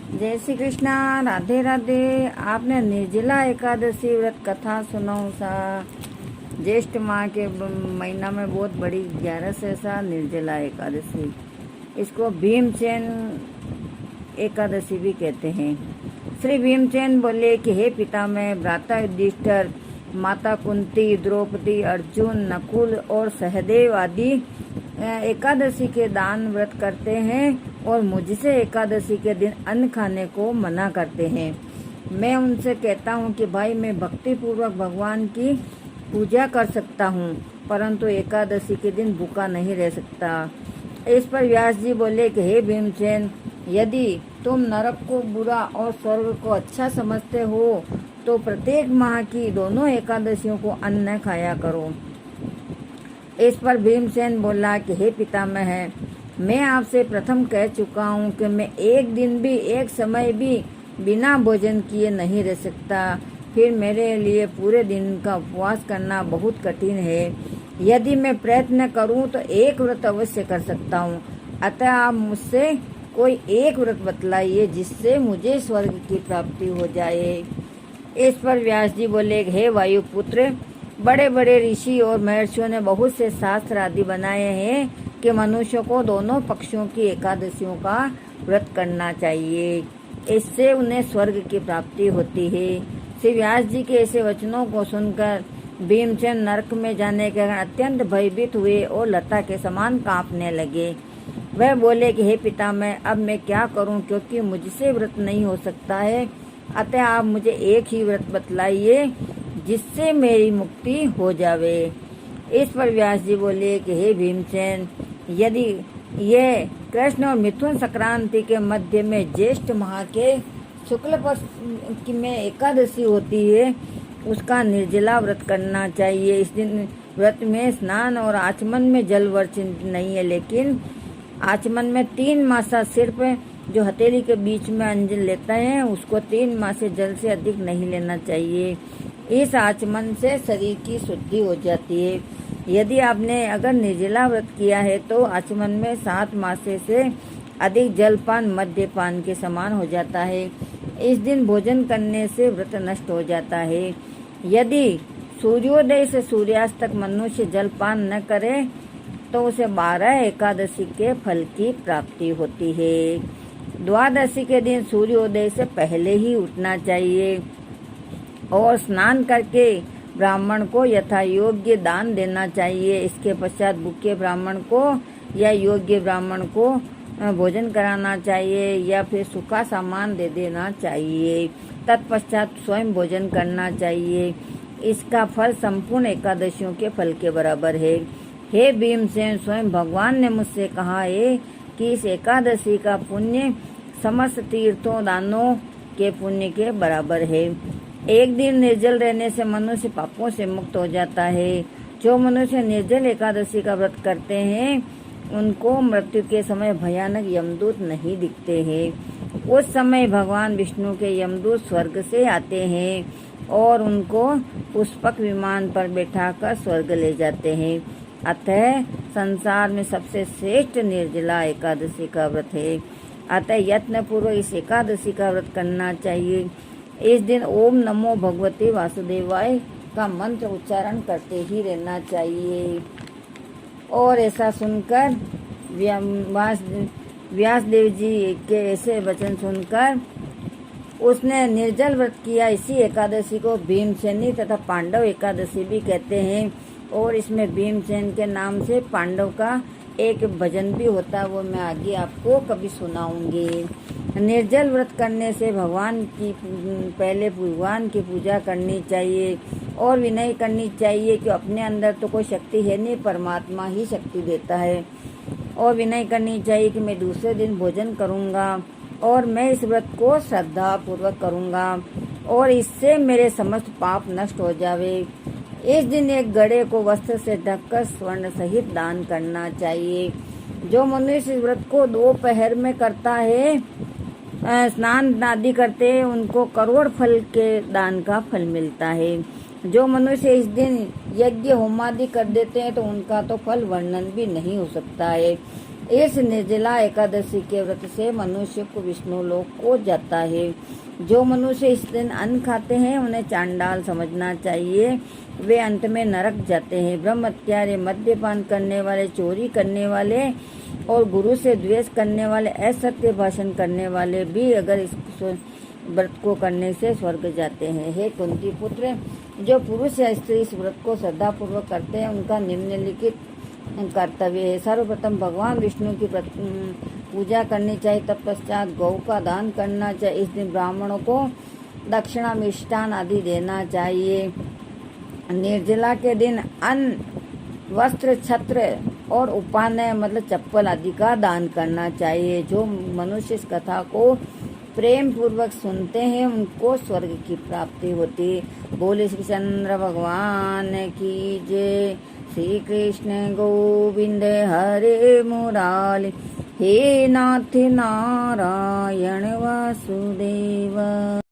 जय श्री कृष्णा, राधे राधे। आपने निर्जला एकादशी व्रत कथा सुनाओ सा। ज्येष्ठ माह के महीना में बहुत बड़ी 11 से सा निर्जला एकादशी, इसको भीमसेन एकादशी भी कहते हैं। श्री भीमसेन बोले कि हे पिता, मैं भ्राता युधिष्ठिर, माता कुंती, द्रौपदी, अर्जुन, नकुल और सहदेव आदि एकादशी के दान व्रत करते हैं और मुझसे एकादशी के दिन अन्न खाने को मना करते हैं। मैं उनसे कहता हूँ कि भाई, मैं भक्ति पूर्वक भगवान की पूजा कर सकता हूँ, परंतु एकादशी के दिन भूखा नहीं रह सकता। इस पर व्यास जी बोले कि हे भीमसेन, यदि तुम नरक को बुरा और स्वर्ग को अच्छा समझते हो तो प्रत्येक माह की दोनों एकादशियों को अन्न खाया करो। इस पर भीमसेन बोला कि हे पितामह, मैं आपसे प्रथम कह चुका हूँ कि मैं एक दिन भी, एक समय भी बिना भोजन किए नहीं रह सकता। फिर मेरे लिए पूरे दिन का उपवास करना बहुत कठिन है। यदि मैं प्रयत्न करूँ तो एक व्रत अवश्य कर सकता हूँ। अतः आप मुझसे कोई एक व्रत बतलाइए जिससे मुझे स्वर्ग की प्राप्ति हो जाए। इस पर व्यास जी बोले, हे वायुपुत्र, बड़े बड़े ऋषि और महर्षियों ने बहुत से शास्त्र आदि बनाए हैं कि मनुष्य को दोनों पक्षों की एकादशियों का व्रत करना चाहिए, इससे उन्हें स्वर्ग की प्राप्ति होती है। श्री व्यास जी के ऐसे वचनों को सुनकर भीमसेन नरक में जाने के कारण अत्यंत भयभीत हुए और लता के समान कांपने लगे। वह बोले कि हे पितामह, अब मैं क्या करूं, क्योंकि मुझसे व्रत नहीं हो सकता है। अतः आप मुझे एक ही व्रत बतलाइए जिससे मेरी मुक्ति हो जावे। इस पर व्यास जी बोले कि हे भीमसेन, यदि ये कृष्ण और मिथुन संक्रांति के मध्य में ज्येष्ठ माह के शुक्ल पक्ष में एकादशी होती है, उसका निर्जला व्रत करना चाहिए। इस दिन व्रत में स्नान और आचमन में जल वर्षित नहीं है, लेकिन आचमन में 3 मासा सिर्फ जो हथेली के बीच में अंजल लेता है उसको 3 मासे जल से अधिक नहीं लेना चाहिए। इस आचमन से शरीर की शुद्धि हो जाती है। यदि आपने अगर निर्जला व्रत किया है तो आचमन में 7 मासे से अधिक जलपान मद्यपान के समान हो जाता है। इस दिन भोजन करने से व्रत नष्ट हो जाता है। यदि सूर्योदय से सूर्यास्त तक मनुष्य जलपान न करे तो उसे 12 एकादशी के फल की प्राप्ति होती है। द्वादशी के दिन सूर्योदय से पहले ही उठना चाहिए और स्नान करके ब्राह्मण को यथा योग्य दान देना चाहिए। इसके पश्चात भूखे ब्राह्मण को या योग्य ब्राह्मण को भोजन कराना चाहिए या फिर सूखा सामान दे देना चाहिए। तत्पश्चात स्वयं भोजन करना चाहिए। इसका फल संपूर्ण एकादशियों के फल के बराबर है। हे भीमसेन, स्वयं भगवान ने मुझसे कहा है कि इस एकादशी का पुण्य समस्त तीर्थों दानों के पुण्य के बराबर है। एक दिन निर्जल रहने से मनुष्य पापों से मुक्त हो जाता है। जो मनुष्य निर्जल एकादशी का व्रत करते हैं उनको मृत्यु के समय भयानक यमदूत नहीं दिखते हैं। उस समय भगवान विष्णु के यमदूत स्वर्ग से आते हैं और उनको पुष्पक विमान पर बैठाकर स्वर्ग ले जाते हैं। अतः संसार में सबसे श्रेष्ठ निर्जला एकादशी का व्रत है। अतः यत्न पूर्वक इस एकादशी का व्रत करना चाहिए। इस दिन ओम नमो भगवते वासुदेवाय का मंत्र उच्चारण करते ही रहना चाहिए। और ऐसा सुनकर व्यास देव जी के ऐसे वचन सुनकर उसने निर्जल व्रत किया। इसी एकादशी को भीमसेनी तथा पांडव एकादशी भी कहते हैं और इसमें भीमसेन के नाम से पांडव का एक भजन भी होता है, वो मैं आगे आपको कभी सुनाऊंगी। निर्जल व्रत करने से पहले भगवान की पूजा करनी चाहिए और विनय करनी चाहिए कि अपने अंदर तो कोई शक्ति है नहीं, परमात्मा ही शक्ति देता है। और विनय करनी चाहिए कि मैं दूसरे दिन भोजन करूंगा और मैं इस व्रत को श्रद्धा पूर्वक करूंगा और इससे मेरे समस्त पाप नष्ट हो जावे। इस दिन एक गड़े को वस्त्र से ढककर स्वर्ण सहित दान करना चाहिए। जो मनुष्य इस व्रत को दोपहर में करता है, स्नान आदि करते हैं, उनको करोड़ फल के दान का फल मिलता है। जो मनुष्य इस दिन यज्ञ होमादि कर देते हैं तो उनका तो फल वर्णन भी नहीं हो सकता है। इस निर्जला एकादशी के व्रत से मनुष्य को विष्णु लोक को जाता है। जो मनुष्य इस दिन अन्न खाते हैं उन्हें चांडाल समझना चाहिए, वे अंत में नरक जाते हैं। ब्रह्मत्यारे, मद्यपान करने वाले, चोरी करने वाले और गुरु से द्वेष करने वाले, असत्य भाषण करने वाले भी अगर इस व्रत को करने से स्वर्ग जाते हैं। हे कुंती पुत्र, जो पुरुष या स्त्री इस व्रत को श्रद्धापूर्वक करते हैं उनका निम्नलिखित कर्तव्य है। सर्वप्रथम भगवान विष्णु की पूजा करनी चाहिए, तत्पश्चात गौ का दान करना चाहिए। इस दिन ब्राह्मणों को दक्षिणा, मिष्टान आदि देना चाहिए। निर्जला के दिन अन्न, वस्त्र, छत्र और उपानय मतलब चप्पल आदि का दान करना चाहिए। जो मनुष्य इस कथा को प्रेम पूर्वक सुनते हैं उनको स्वर्ग की प्राप्ति होती। बोले श्री चंद्र भगवान की जय। श्री कृष्ण गोविंद हरे मुरारी, हे नाथ नारायण वासुदेव।